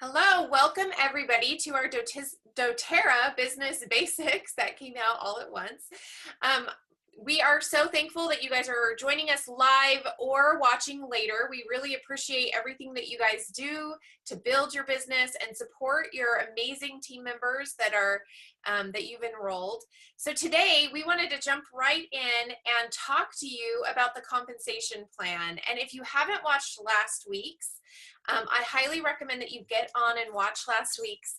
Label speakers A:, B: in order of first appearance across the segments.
A: Hello, welcome everybody to our doTERRA Business Basics that came out all at once. We are so thankful that you guys are joining us live or watching later. We really appreciate everything that you guys do to build your business and support your amazing team members that are that you've enrolled. So today we wanted to jump right in and talk to you about the compensation plan. And if you haven't watched last week's, I highly recommend that you get on and watch last week's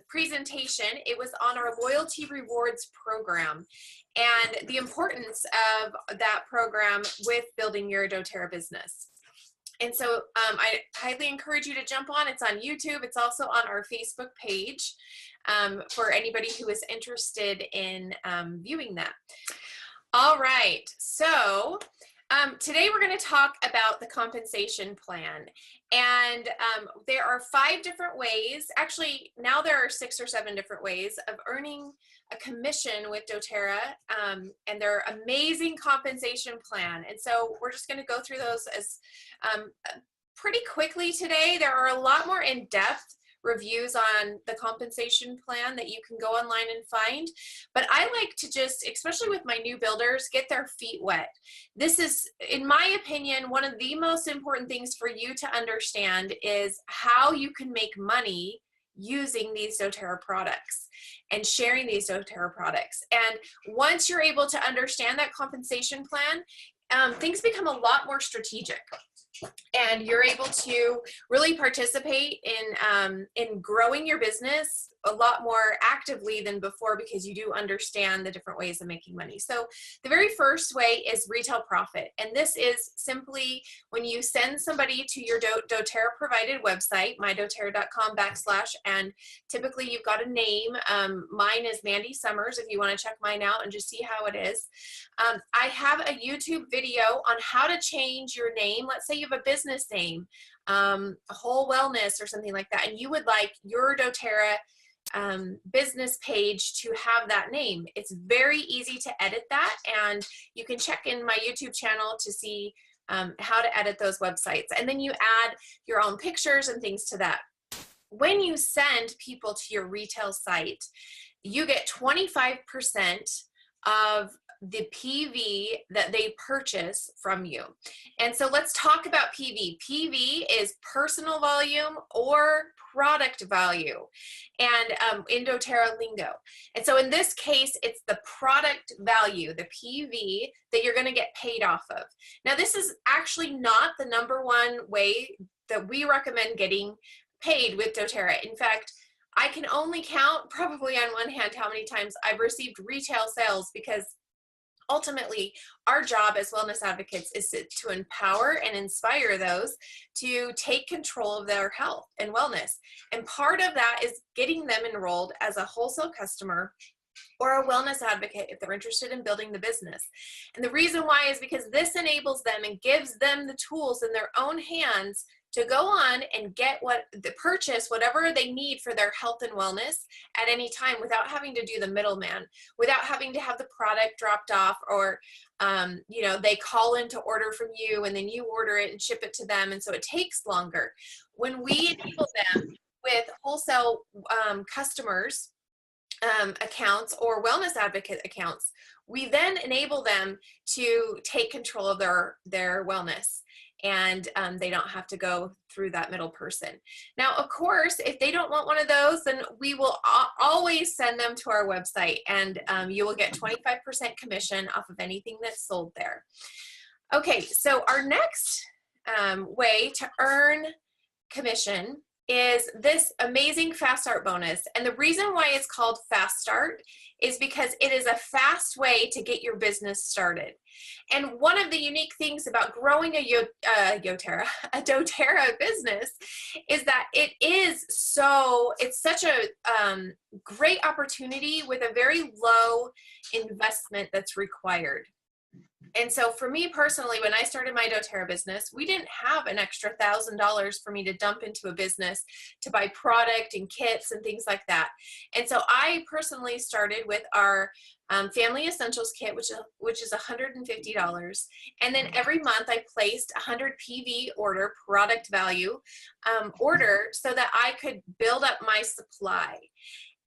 A: presentation. It was on our loyalty rewards program and the importance of that program with building your doTERRA business. And so I highly encourage you to jump on. It's on YouTube. It's also on our Facebook page for anybody who is interested in viewing that. All right, so today we're going to talk about the compensation plan, and there are 5 different ways. Actually, now there are 6 or 7 different ways of earning a commission with doTERRA, and they're amazing compensation plan. And so we're just going to go through those as pretty quickly today. There are a lot more in-depth reviews on the compensation plan that you can go online and find, but I like to just, especially with my new builders, get their feet wet. This is, in my opinion, one of the most important things for you to understand is how you can make money using these doTERRA products and sharing these doTERRA products. And once you're able to understand that compensation plan, things become a lot more strategic. And you're able to really participate in growing your business a lot more actively than before, because you do understand the different ways of making money. So the very first way is retail profit. And this is simply when you send somebody to your doTERRA provided website, mydoterra.com / and typically you've got a name. Mine is Mandy Sommers, if you want to check mine out and just see how it is. I have a YouTube video on how to change your name. Let's say you have a business name, Whole Wellness or something like that, and you would like your doTERRA business page to have that name. It's very easy to edit that, and you can check in my YouTube channel to see how to edit those websites. And then you add your own pictures and things to that. When you send people to your retail site, you get 25% of the PV that they purchase from you. And so let's talk about PV. PV is personal volume or product value, and in doTERRA lingo. And so in this case, it's the product value, the PV, that you're going to get paid off of. Now, this is actually not the #1 way that we recommend getting paid with doTERRA. In fact, I can only count probably on one hand how many times I've received retail sales, because ultimately, our job as wellness advocates is to empower and inspire those to take control of their health and wellness. And part of that is getting them enrolled as a wholesale customer or a wellness advocate if they're interested in building the business. And the reason why is because this enables them and gives them the tools in their own hands to go on and get purchase whatever they need for their health and wellness at any time, without having to do the middleman, without having to have the product dropped off, or you know, they call in to order from you and then you order it and ship it to them, and so it takes longer. When we enable them with wholesale customers accounts or wellness advocate accounts, we then enable them to take control of their wellness, and they don't have to go through that middle person. Now, of course, if they don't want one of those, then we will always send them to our website, and you will get 25% commission off of anything that's sold there. Okay, so our next way to earn commission is this amazing Fast Start bonus. And the reason why it's called Fast Start is because it is a fast way to get your business started. And one of the unique things about growing a doTERRA business is that it's such a great opportunity with a very low investment that's required. And so for me personally, when I started my doTERRA business, we didn't have an extra $1,000 for me to dump into a business to buy product and kits and things like that. And so I personally started with our family essentials kit, which is $150. And then every month I placed 100 PV order, product value order, so that I could build up my supply.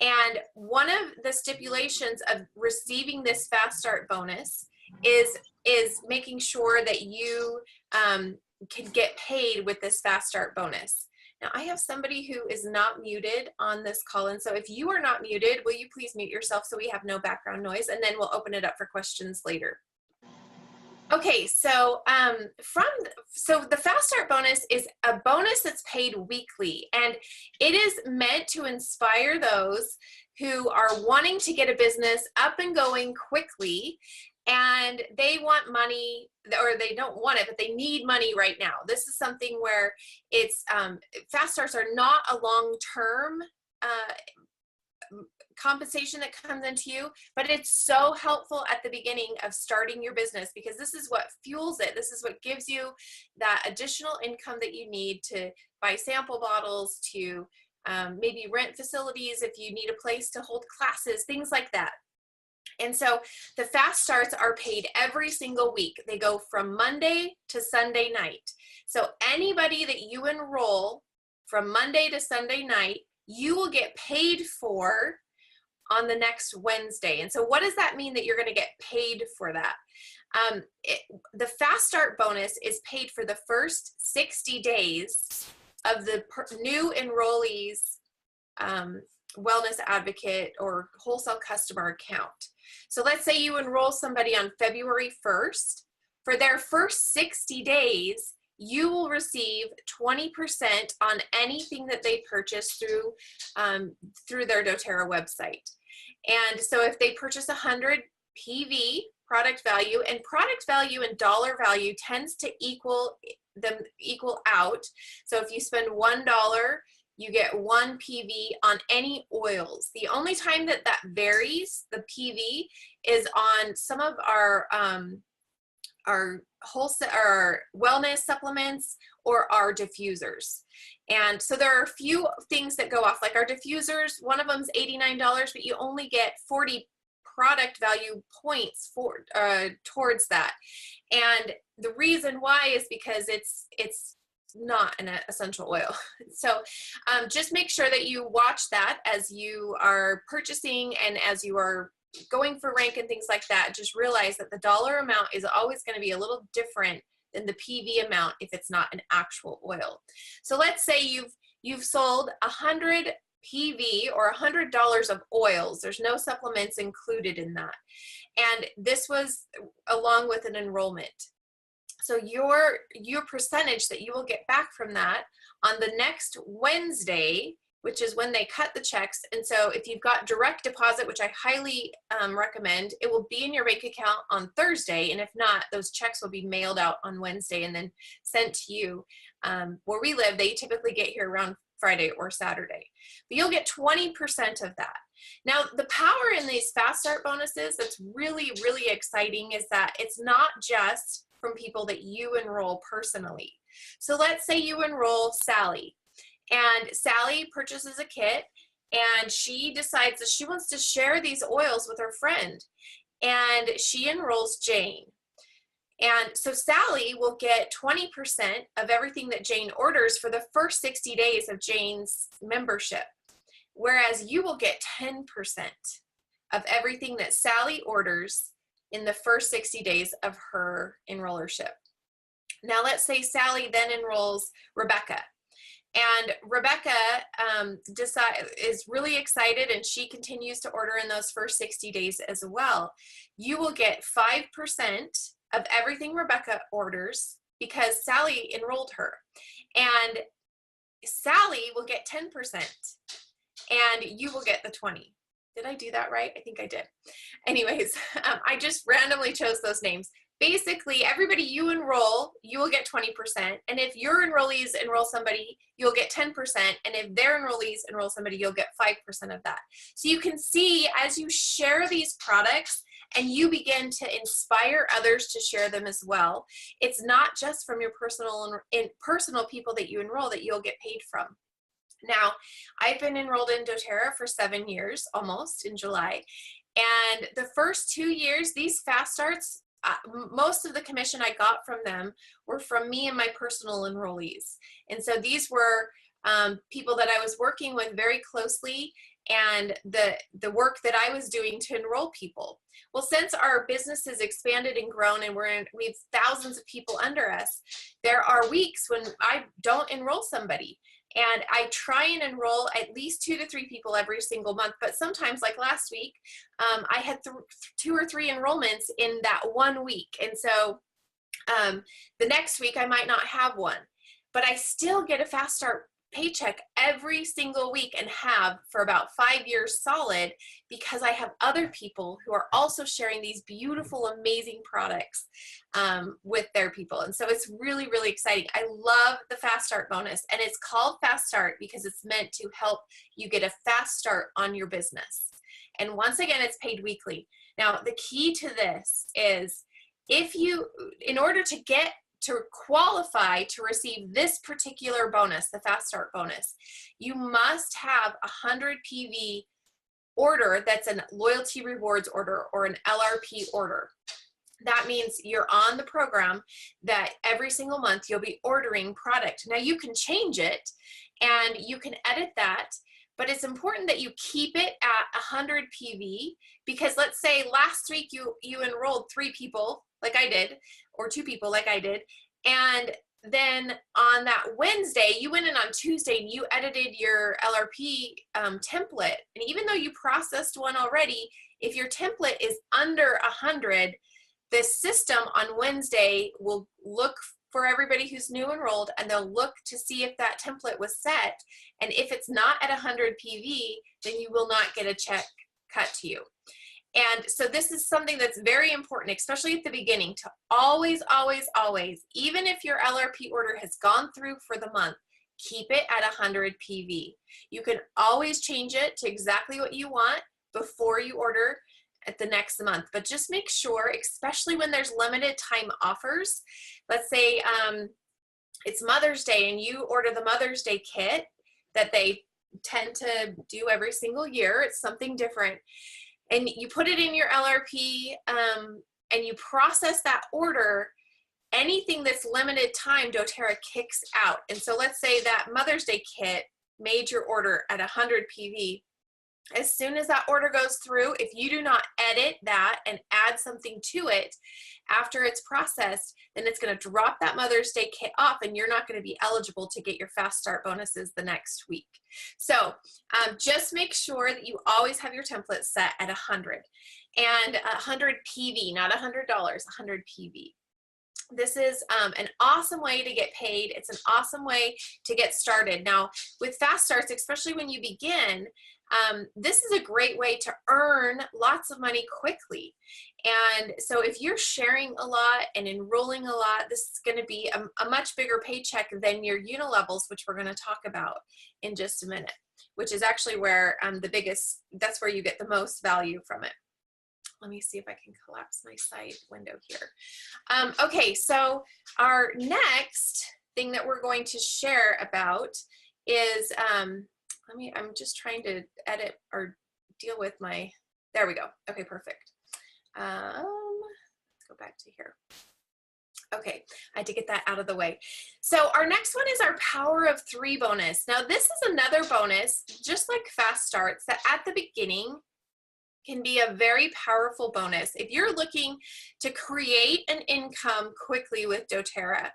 A: And one of the stipulations of receiving this fast start bonus is making sure that you can get paid with this fast start bonus. Now I have somebody who is not muted on this call, and so if you are not muted, will you please mute yourself so we have no background noise, and then we'll open it up for questions later. Okay, so the fast start bonus is a bonus that's paid weekly, and it is meant to inspire those who are wanting to get a business up and going quickly, and they want money, or they don't want it, but they need money right now. This is something where it's fast starts are not a long-term compensation that comes into you, but it's so helpful at the beginning of starting your business, because this is what fuels it. This is what gives you that additional income that you need to buy sample bottles, to maybe rent facilities if you need a place to hold classes, things like that. And so the fast starts are paid every single week. They go from Monday to Sunday night. So anybody that you enroll from Monday to Sunday night, you will get paid for on the next Wednesday. And so what does that mean that you're going to get paid for that? The fast start bonus is paid for the first 60 days of the new enrollees wellness advocate or wholesale customer account. So let's say you enroll somebody on February 1st. For their first 60 days, you will receive 20% on anything that they purchase through their doTERRA website. And so if they purchase 100 PV product value, and product value and dollar value tends to equal out. So if you spend $1, you get 1 PV on any oils. The only time that varies, the PV, is on some of our wholesale, our wellness supplements, or our diffusers. And so there are a few things that go off, like our diffusers. One of them is $89, but you only get 40 product value points for towards that. And the reason why is because it's not an essential oil. So just make sure that you watch that as you are purchasing and as you are going for rank and things like that. Just realize that the dollar amount is always going to be a little different than the PV amount if it's not an actual oil. So let's say you've sold 100 PV or $100 of oils. There's no supplements included in that. And this was along with an enrollment. So your percentage that you will get back from that on the next Wednesday, which is when they cut the checks. And so if you've got direct deposit, which I highly recommend, it will be in your bank account on Thursday. And if not, those checks will be mailed out on Wednesday and then sent to you. Where we live, they typically get here around Friday or Saturday. But you'll get 20% of that. Now, the power in these fast start bonuses that's really, really exciting is that it's not just from people that you enroll personally. So let's say you enroll Sally, and Sally purchases a kit, and she decides that she wants to share these oils with her friend, and she enrolls Jane. And so Sally will get 20% of everything that Jane orders for the first 60 days of Jane's membership, whereas you will get 10% of everything that Sally orders in the first 60 days of her enrollership. Now let's say Sally then enrolls Rebecca, and Rebecca is really excited, and she continues to order in those first 60 days as well. You will get 5% of everything Rebecca orders because Sally enrolled her, and Sally will get 10%, and you will get the 20. Did I do that right? I think I did. Anyways, I just randomly chose those names. Basically, everybody you enroll, you will get 20%. And if your enrollees enroll somebody, you'll get 10%. And if their enrollees enroll somebody, you'll get 5% of that. So you can see as you share these products and you begin to inspire others to share them as well. It's not just from your personal people that you enroll that you'll get paid from. Now, I've been enrolled in doTERRA for 7 years, almost, in July. And the first 2 years, these fast starts, most of the commission I got from them were from me and my personal enrollees. And so these were people that I was working with very closely, and the work that I was doing to enroll people. Well, since our business has expanded and grown and we have thousands of people under us, there are weeks when I don't enroll somebody. And I try and enroll at least 2 to 3 people every single month. But sometimes, like last week, I had 2 or 3 enrollments in that 1 week. And so the next week I might not have one, but I still get a fast start paycheck every single week, and have for about 5 years solid, because I have other people who are also sharing these beautiful, amazing products with their people. And so it's really, really exciting. I love the fast start bonus, and it's called fast start because it's meant to help you get a fast start on your business. And once again, it's paid weekly. Now, the key to this is, in order to qualify to receive this particular bonus, the fast start bonus, you must have a 100 PV order that's a loyalty rewards order or an LRP order. That means you're on the program that every single month you'll be ordering product. Now, you can change it and you can edit that, but it's important that you keep it at 100 PV, because let's say last week you enrolled 3 people like I did, or 2 people like I did, and then on that Wednesday, you went in on Tuesday and you edited your LRP template. And even though you processed one already, if your template is under 100, the system on Wednesday will look for everybody who's new enrolled, and they'll look to see if that template was set. And if it's not at 100 PV, then you will not get a check cut to you. And so this is something that's very important, especially at the beginning, to always, always, always, even if your LRP order has gone through for the month, keep it at 100 PV. You can always change it to exactly what you want before you order at the next month. But just make sure, especially when there's limited time offers, let's say it's Mother's Day and you order the Mother's Day kit that they tend to do every single year. It's something different. And you put it in your LRP and you process that order, anything that's limited time, doTERRA kicks out. And so let's say that Mother's Day kit made your order at 100 PV. As soon as that order goes through, if you do not edit that and add something to it after it's processed, then it's going to drop that Mother's Day kit off, and you're not going to be eligible to get your fast start bonuses the next week. So just make sure that you always have your template set at 100 and 100 PV, not $100, 100 PV. This is an awesome way to get paid. It's an awesome way to get started. Now, with fast starts, especially when you begin, this is a great way to earn lots of money quickly. And so if you're sharing a lot and enrolling a lot, this is going to be a much bigger paycheck than your unilevels, which we're going to talk about in just a minute, which is actually where that's where you get the most value from it. Let me see if I can collapse my side window here. Okay, so our next thing that we're going to share about is, I'm just trying to edit or deal with there we go. Okay, perfect. Let's go back to here. Okay, I had to get that out of the way. So our next one is our Power of 3 bonus. Now this is another bonus, just like fast starts, that at the beginning can be a very powerful bonus. If you're looking to create an income quickly with doTERRA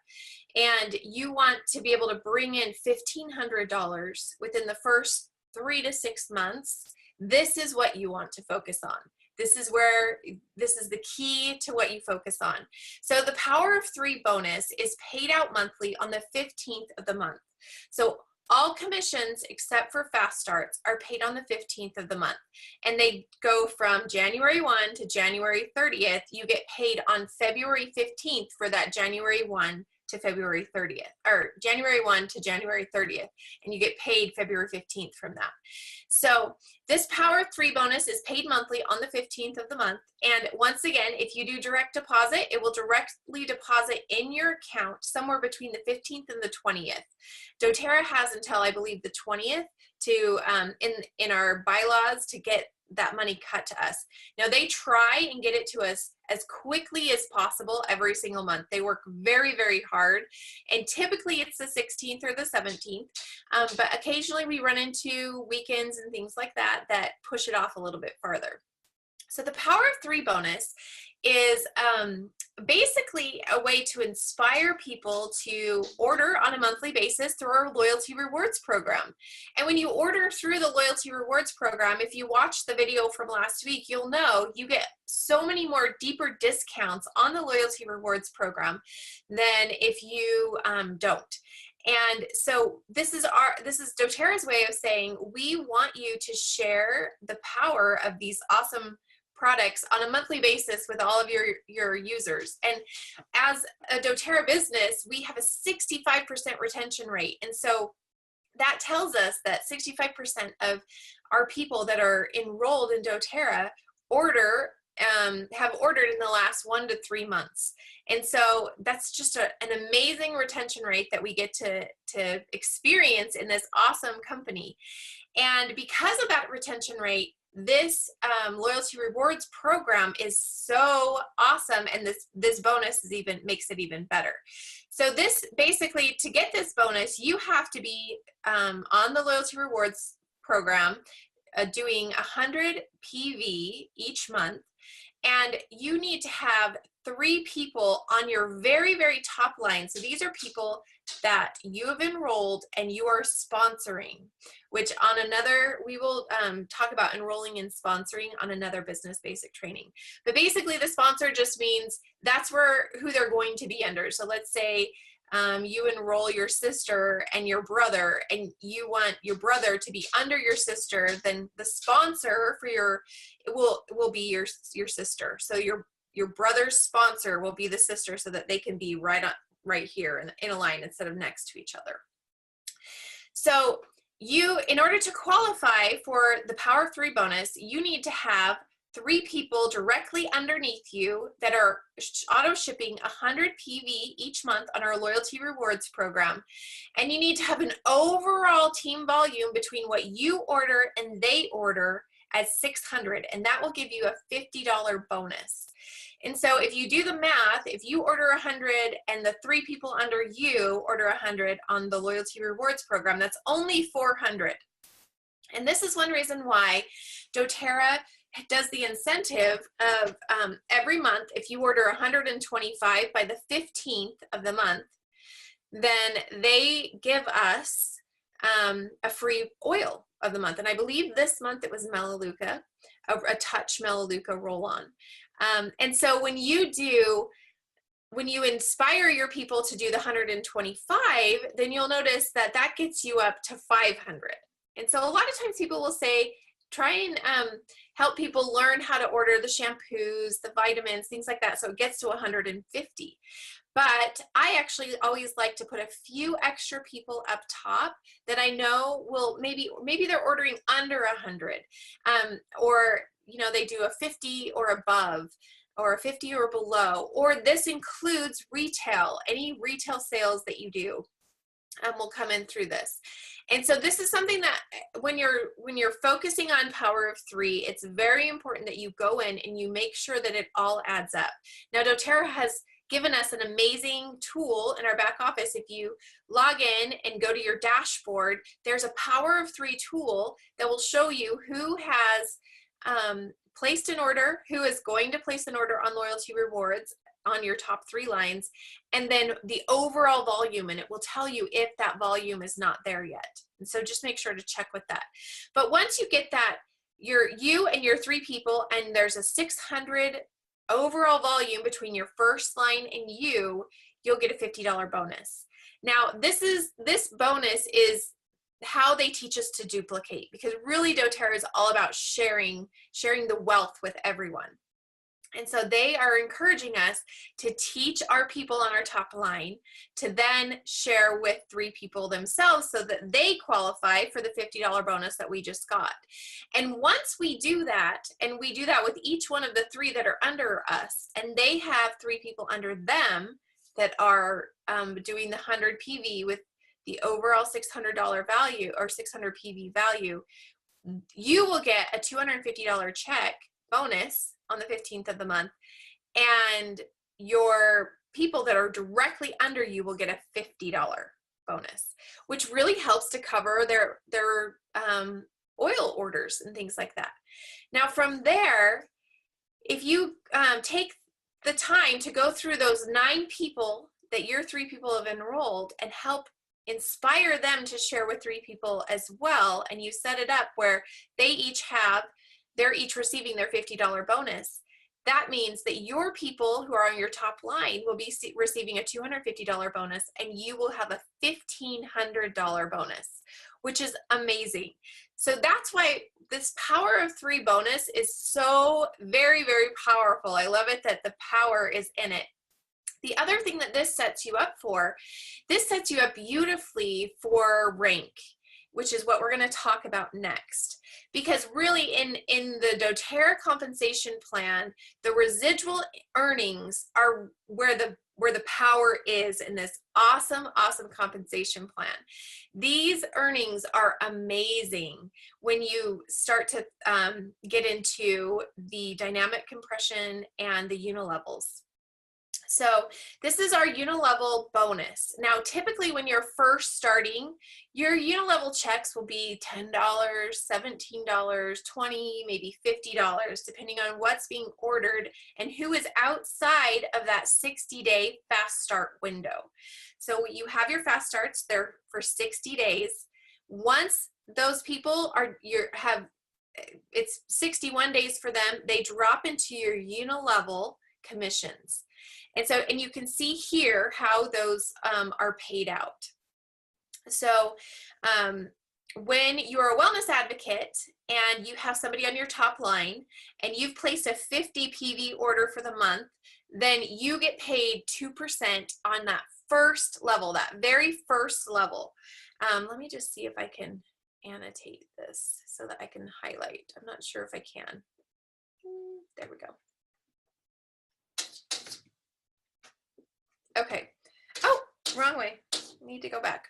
A: and you want to be able to bring in $1,500 within the first 3 to 6 months, this is what you want to focus on. This is the key to what you focus on. So the Power of 3 bonus is paid out monthly on the 15th of the month. So all commissions except for fast starts are paid on the 15th of the month, and they go from January 1 to January 30th. You get paid on February 15th for that January 1 to February 30th, or January 1 to January 30th, and you get paid February 15th from that. So this Power of 3 bonus is paid monthly on the 15th of the month. And once again, if you do direct deposit, it will directly deposit in your account somewhere between the 15th and the 20th. doTERRA has until, I believe, the 20th to, in our bylaws, to get that money cut to us. Now they try and get it to us as quickly as possible every single month. They work very, very hard, and typically it's the 16th or the 17th, but occasionally we run into weekends and things like that that push it off a little bit farther. So the Power of 3 bonus is basically a way to inspire people to order on a monthly basis through our loyalty rewards program. And when you order through the loyalty rewards program, if you watch the video from last week, you'll know you get so many more deeper discounts on the loyalty rewards program than if you don't. And so this is doTERRA's way of saying, we want you to share the power of these awesome products on a monthly basis with all of your users. And as a doTERRA business, we have a 65% retention rate. And so that tells us that 65% of our people that are enrolled in doTERRA have ordered in the last 1 to 3 months. And so that's just an amazing retention rate that we get to experience in this awesome company. And because of that retention rate, this loyalty rewards program is so awesome, and this bonus makes it even better. So this basically, to get this bonus, you have to be on the loyalty rewards program doing 100 PV each month, and you need to have 3 people on your very, very top line. So these are people that you have enrolled and you are sponsoring, which we will talk about enrolling and sponsoring on another business basic training. But basically the sponsor just means that's who they're going to be under. So let's say you enroll your sister and your brother, and you want your brother to be under your sister, then the sponsor for will be your sister. So your brother's sponsor will be the sister, so that they can be right here in a line instead of next to each other. So in order to qualify for the Power of 3 bonus, you need to have 3 people directly underneath you that are auto shipping 100 PV each month on our loyalty rewards program. And you need to have an overall team volume between what you order and they order at 600, and that will give you a $50 bonus. And so if you do the math, if you order 100 and the 3 people under you order 100 on the loyalty rewards program, that's only 400. And this is one reason why doTERRA does the incentive of every month, if you order 125 by the 15th of the month, then they give us a free oil of the month. And I believe this month it was Melaleuca, a touch Melaleuca roll-on. And so when you inspire your people to do the 125, then you'll notice that gets you up to 500. And so a lot of times people will say, try and help people learn how to order the shampoos, the vitamins, things like that, so it gets to 150. But I actually always like to put a few extra people up top that I know will maybe they're ordering under 100, or they do a 50 or above, or a 50 or below, or this includes retail. Any retail sales that you do will come in through this. And so this is something that when you're focusing on Power of 3, it's very important that you go in and you make sure that it all adds up. Now, doTERRA has given us an amazing tool in our back office. If you log in and go to your dashboard, there's a Power of 3 tool that will show you who has placed an order, who is going to place an order on loyalty rewards on your top 3 lines, and then the overall volume, and it will tell you if that volume is not there yet. And so just make sure to check with that. But once you get that, you and your 3 people, and there's a 600 overall volume between your first line and you'll get a $50 bonus. Now, this bonus is how they teach us to duplicate, because really doTERRA is all about sharing the wealth with everyone. And so they are encouraging us to teach our people on our top line to then share with 3 people themselves so that they qualify for the $50 bonus that we just got. And once we do that, and we do that with each one of the 3 that are under us, and they have 3 people under them that are doing the 100 PV with the overall $600 value or 600 PV value, you will get a $250 check bonus on the 15th of the month, and your people that are directly under you will get a $50 bonus, which really helps to cover their oil orders and things like that. Now from there, if you take the time to go through those 9 people that your 3 people have enrolled and help inspire them to share with 3 people as well, and you set it up where they're each receiving their $50 bonus, that means that your people who are on your top line will be receiving a $250 bonus, and you will have a $1,500 bonus, which is amazing. So that's why this power of 3 bonus is so very, very powerful. I love it that the power is in it. The other thing that this sets you up for, this sets you up beautifully for rank, which is what we're going to talk about next. Because really in the doTERRA compensation plan, the residual earnings are where the power is in this awesome compensation plan. These earnings are amazing when you start to get into the dynamic compression and the unilevels. So this is our unilevel bonus. Now, typically when you're first starting, your unilevel checks will be $10, $17, $20, maybe $50, depending on what's being ordered and who is outside of that 60-day fast start window. So you have your fast starts, they're for 60 days. Once those people it's 61 days for them, they drop into your unilevel commissions. And you can see here how those are paid out. So when you're a wellness advocate and you have somebody on your top line and you've placed a 50 PV order for the month, then you get paid 2% on that first level, that very first level. Let me just see if I can annotate this so that I can highlight. I'm not sure if I can. There we go. Okay. Oh, wrong way. Need to go back.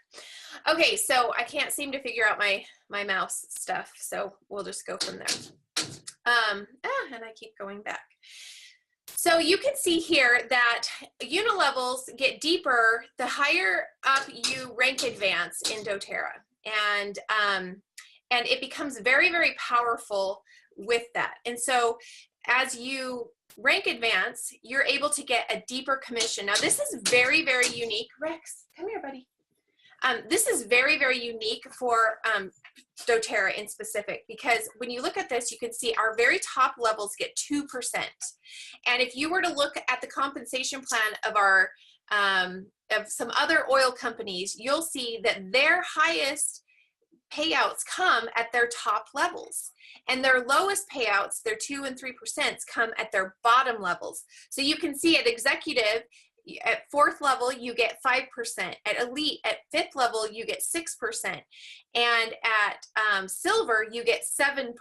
A: Okay, so I can't seem to figure out my mouse stuff, so we'll just go from there. And I keep going back. So you can see here that unilevels get deeper the higher up you rank advance in doTERRA, and it becomes very, very powerful with that. And so as you rank advance, you're able to get a deeper commission. Now this is very, very unique. Rex, come here, buddy. This is very, very unique for doTERRA in specific, because when you look at this, you can see our very top levels get 2%. And if you were to look at the compensation plan of some other oil companies, you'll see that their highest payouts come at their top levels, and their lowest payouts, their 2 and 3%, come at their bottom levels. So you can see at executive, at 4th level, you get 5%. At elite, at 5th level, you get 6%. And at silver, you get 7%.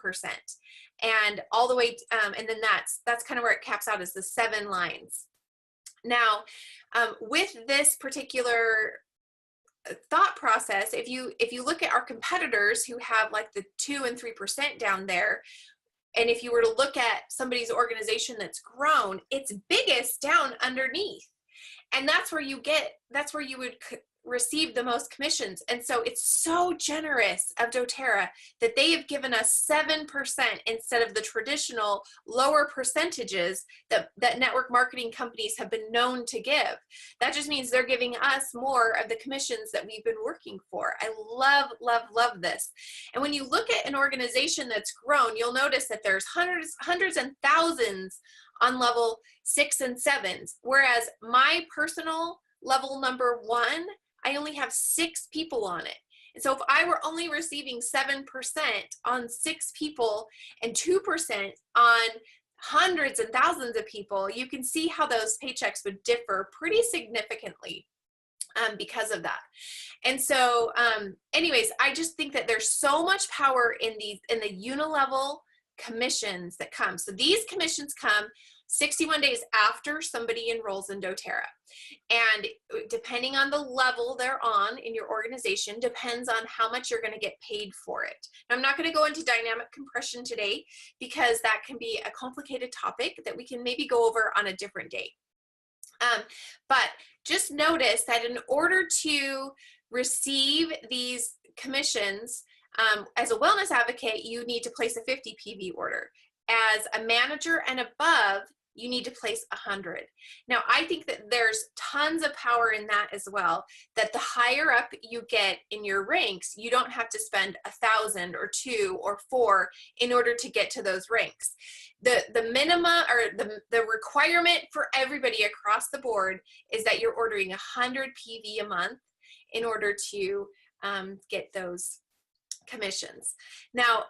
A: And all the way, and then that's kind of where it caps out, is the 7 lines. Now, with this particular thought process, if you look at our competitors who have like the 2 and 3% down there, and if you were to look at somebody's organization that's grown, it's biggest down underneath, and that's where you would receive the most commissions. And so it's so generous of doTERRA that they have given us 7% instead of the traditional lower percentages that network marketing companies have been known to give. That just means they're giving us more of the commissions that we've been working for. I love, love, love this. And when you look at an organization that's grown, you'll notice that there's hundreds and thousands on level 6 and 7s, whereas my personal level number 1, I only have 6 people on it. And so if I were only receiving 7% on 6 people and 2% on hundreds and thousands of people, you can see how those paychecks would differ pretty significantly because of that. And so anyways, I just think that there's so much power in the unilevel commissions that come. So these commissions come 61 days after somebody enrolls in doTERRA. And depending on the level they're on in your organization, depends on how much you're going to get paid for it. Now, I'm not going to go into dynamic compression today because that can be a complicated topic that we can maybe go over on a different day. But just notice that in order to receive these commissions, as a wellness advocate, you need to place a 50 PV order. As a manager and above, you need to place 100. Now, I think that there's tons of power in that as well, that the higher up you get in your ranks, you don't have to spend 1,000 or 2 or 4 in order to get to those ranks. The minimum or the requirement for everybody across the board is that you're ordering 100 PV a month in order to get those commissions. Now,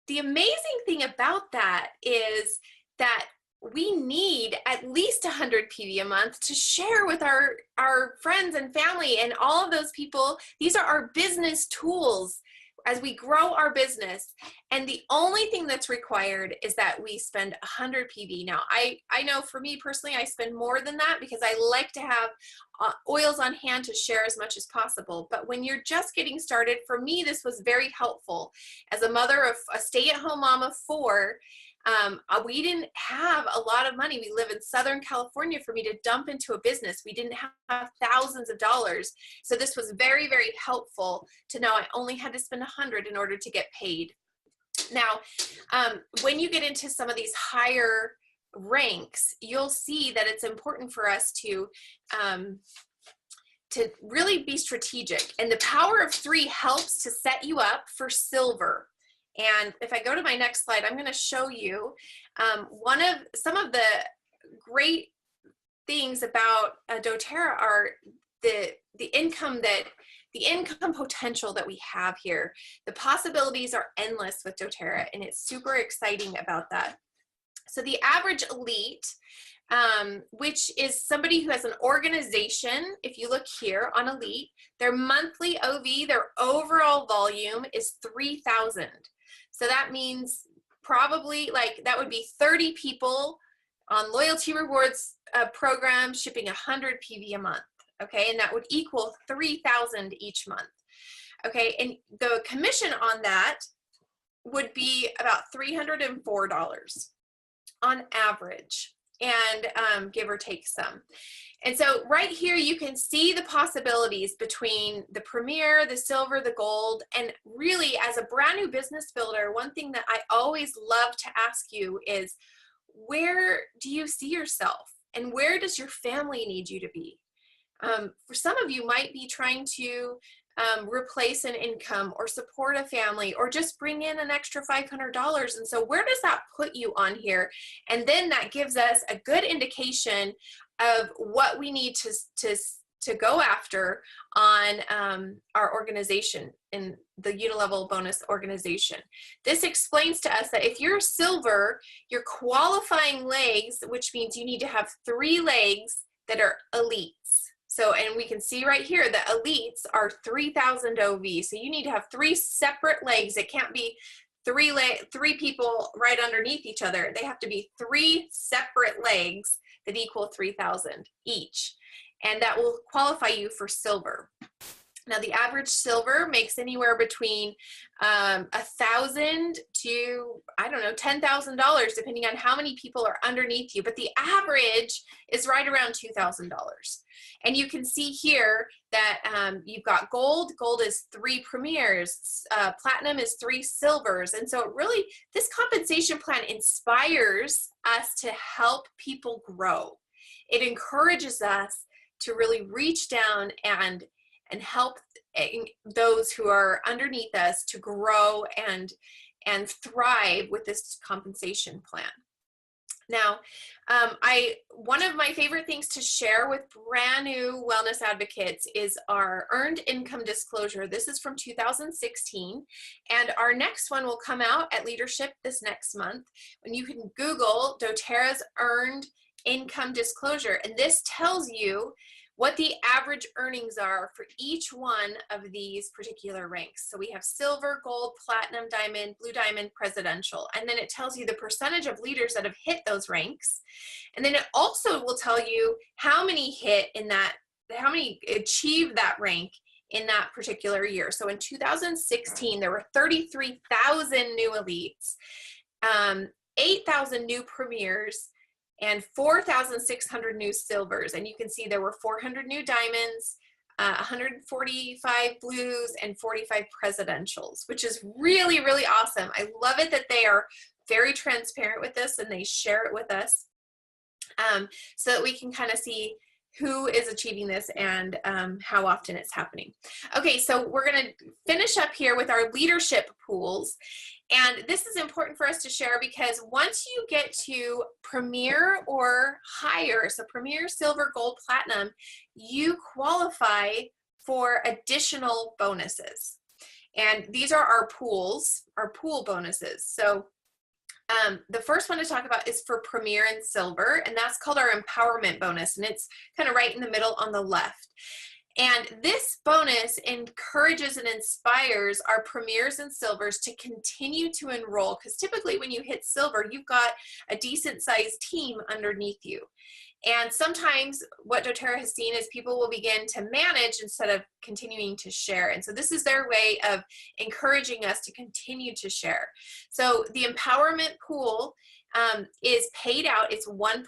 A: the amazing thing about that is that we need at least 100 PV a month to share with our friends and family and all of those people. These are our business tools as we grow our business. And the only thing that's required is that we spend 100 PV. Now, I know for me personally, I spend more than that because I like to have oils on hand to share as much as possible. But when you're just getting started, for me, this was very helpful. As a mother of a stay-at-home mom of 4, we didn't have a lot of money. We live in Southern California for me to dump into a business. We didn't have thousands of dollars. So this was very, very helpful to know I only had to spend 100 in order to get paid. Now, when you get into some of these higher ranks, you'll see that it's important for us to really be strategic. And the power of 3 helps to set you up for silver. And if I go to my next slide, I'm going to show you some of the great things about doTERRA are the income potential that we have here. The possibilities are endless with doTERRA, and it's super exciting about that. So the average elite, which is somebody who has an organization, if you look here on elite, their monthly OV, their overall volume is 3,000. So that means probably that would be 30 people on loyalty rewards program shipping 100 PV a month. Okay, and that would equal 3,000 each month. Okay, and the commission on that would be about $304 on average, and give or take some. And so right here, you can see the possibilities between the Premier, the Silver, the Gold, and really as a brand new business builder, one thing that I always love to ask you is, where do you see yourself? And where does your family need you to be? For some of you might be trying to replace an income or support a family or just bring in an extra $500. And so where does that put you on here? And then that gives us a good indication of what we need to go after on our organization in the unilevel bonus organization. This explains to us that if you're silver, your qualifying legs, which means you need to have 3 legs that are elites. So, and we can see right here that elites are 3,000 OV. So you need to have 3 separate legs. It can't be 3 people right underneath each other. They have to be 3 separate legs that equal 3,000 each. And that will qualify you for silver. Now, the average silver makes anywhere between $1,000 to, I don't know, $10,000, depending on how many people are underneath you. But the average is right around $2,000. And you can see here that you've got gold. Gold is 3 premiers. Platinum is 3 silvers. And so really, this compensation plan inspires us to help people grow. It encourages us to really reach down and help those who are underneath us to grow and thrive with this compensation plan. Now, one of my favorite things to share with brand new wellness advocates is our earned income disclosure. This is from 2016, and our next one will come out at Leadership this next month. When you can Google doTERRA's earned income disclosure, and this tells you what the average earnings are for each one of these particular ranks. So we have silver, gold, platinum, diamond, blue diamond, presidential. And then it tells you the percentage of leaders that have hit those ranks. And then it also will tell you how many hit in that, how many achieve that rank in that particular year. So in 2016, there were 33,000 new elites, 8,000 new premiers, and 4,600 new silvers. And you can see there were 400 new diamonds, 145 blues, and 45 presidentials, which is really, really awesome. I love it that they are very transparent with this and they share it with us, so that we can kind of see who is achieving this and how often it's happening. Okay, so we're gonna finish up here with our leadership pools. And this is important for us to share because once you get to premier or higher, so premier, silver, gold, platinum, you qualify for additional bonuses. And these are our pools, our pool bonuses. So the first one to talk about is for premier and silver, and that's called our empowerment bonus. And it's kind of right in the middle on the left. And this bonus encourages and inspires our premiers and silvers to continue to enroll, because typically when you hit silver, you've got a decent sized team underneath you. And sometimes what doTERRA has seen is people will begin to manage instead of continuing to share. And so this is their way of encouraging us to continue to share. So the empowerment pool is paid out. It's 1%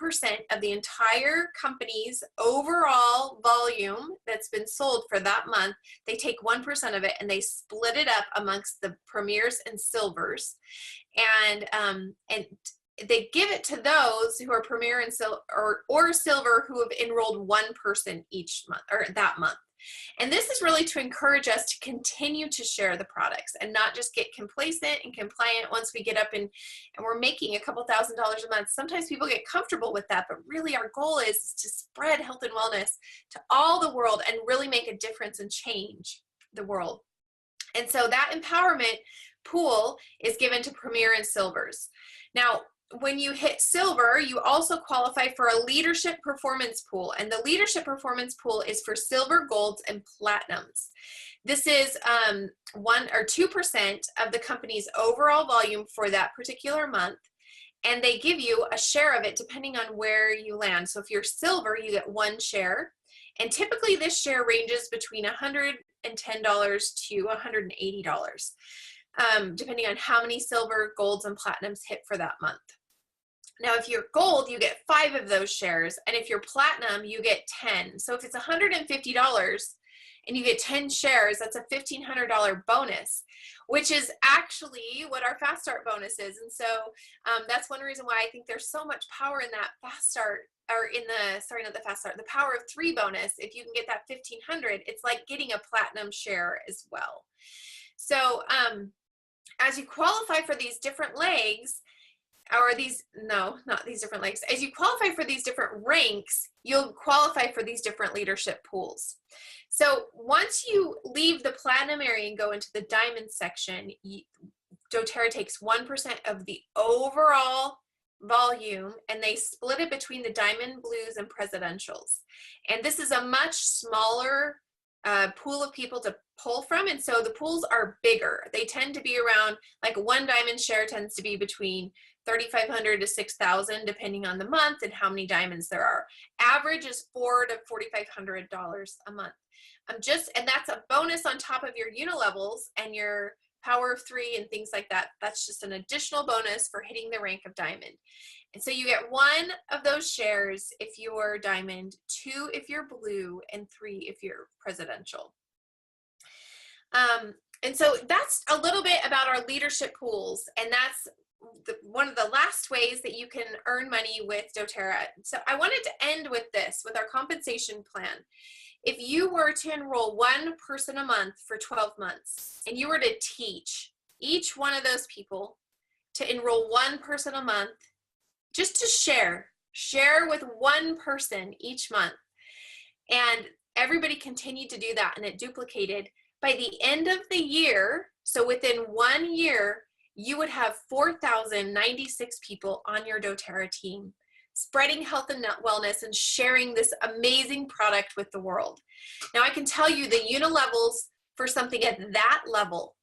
A: of the entire company's overall volume that's been sold for that month. They take 1% of it and they split it up amongst the premiers and silvers. And they give it to those who are premier and or silver who have enrolled one person each month or that month. And this is really to encourage us to continue to share the products and not just get complacent and compliant once we get up and we're making a couple $1,000s a month. Sometimes people get comfortable with that, but really our goal is to spread health and wellness to all the world and really make a difference and change the world. And so that empowerment pool is given to premier and silvers. Now, when you hit silver, you also qualify for a leadership performance pool, and the leadership performance pool is for silver, golds, and platinums. This is 1 or 2% of the company's overall volume for that particular month, and they give you a share of it depending on where you land. So if you're silver, you get 1 share, and typically this share ranges between $110 to $180, depending on how many silver, golds, and platinums hit for that month. Now, if you're gold, you get 5 of those shares, and if you're platinum, you get 10. So if it's $150 and you get 10 shares, that's a $1,500 bonus, which is actually what our Fast Start bonus is. And so that's one reason why I think there's so much power in that Fast Start, or in the, sorry, not the Fast Start, the Power of 3 bonus. If you can get that $1,500, it's like getting a platinum share as well. So as you qualify for these different legs, or these, no, not these different legs. As you qualify for these different ranks, you'll qualify for these different leadership pools. So once you leave the platinum area and go into the diamond section, doTERRA takes 1% of the overall volume and they split it between the diamond, blues, and presidentials. And this is a much smaller pool of people to pull from, and so the pools are bigger. They tend to be around, like 1 diamond share tends to be between $3,500 to $6,000 depending on the month and how many diamonds there are. Average is $400 to $4,500 a month. And that's a bonus on top of your unilevels and your Power of 3 and things like that. That's just an additional bonus for hitting the rank of diamond. And so you get 1 of those shares if you're diamond, 2 if you're blue, and 3 if you're presidential. And so that's a little bit about our leadership pools, and that's one of the last ways that you can earn money with doTERRA. So I wanted to end with this, with our compensation plan. If you were to enroll 1 person a month for 12 months, and you were to teach each one of those people to enroll 1 person a month just to share with one person each month. And everybody continued to do that, and it duplicated. By the end of the year, so within 1 year, you would have 4,096 people on your doTERRA team, spreading health and wellness and sharing this amazing product with the world. Now, I can tell you the unilevels for something at that level,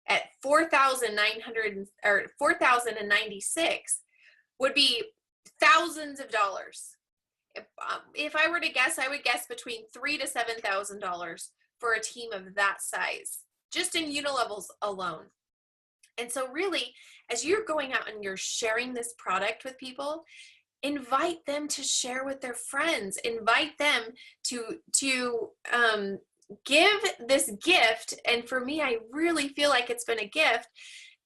A: at 4,900 or 4,096, would be thousands of dollars. If I were to guess, I would guess between $3,000 to $7,000 for a team of that size, just in unilevels alone. And so really, as you're going out and you're sharing this product with people, invite them to share with their friends. Invite them to give this gift. And for me, I really feel like it's been a gift.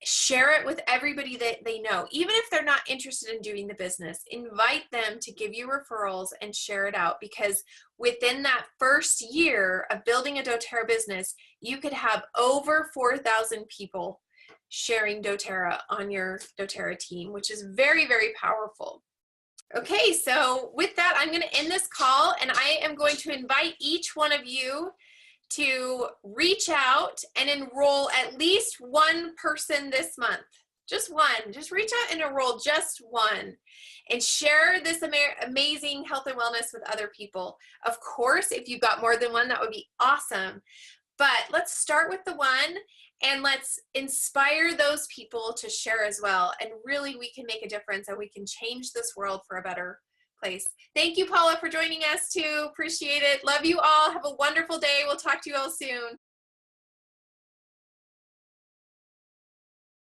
A: Share it with everybody that they know. Even if they're not interested in doing the business, invite them to give you referrals and share it out, because within that first year of building a doTERRA business, you could have over 4,000 people sharing doTERRA on your doTERRA team, which is very, very powerful. Okay, so with that, I'm going to end this call, and I am going to invite each one of you to reach out and enroll at least one person this month. Just one. Just reach out and enroll just one, and share this amazing health and wellness with other people. Of course, if you've got more than one, that would be awesome. But let's start with the one, and let's inspire those people to share as well. And really, we can make a difference, and we can change this world for a better place. Thank you, Paula, for joining us too. Appreciate it. Love you all. Have a wonderful day. We'll talk to you all soon.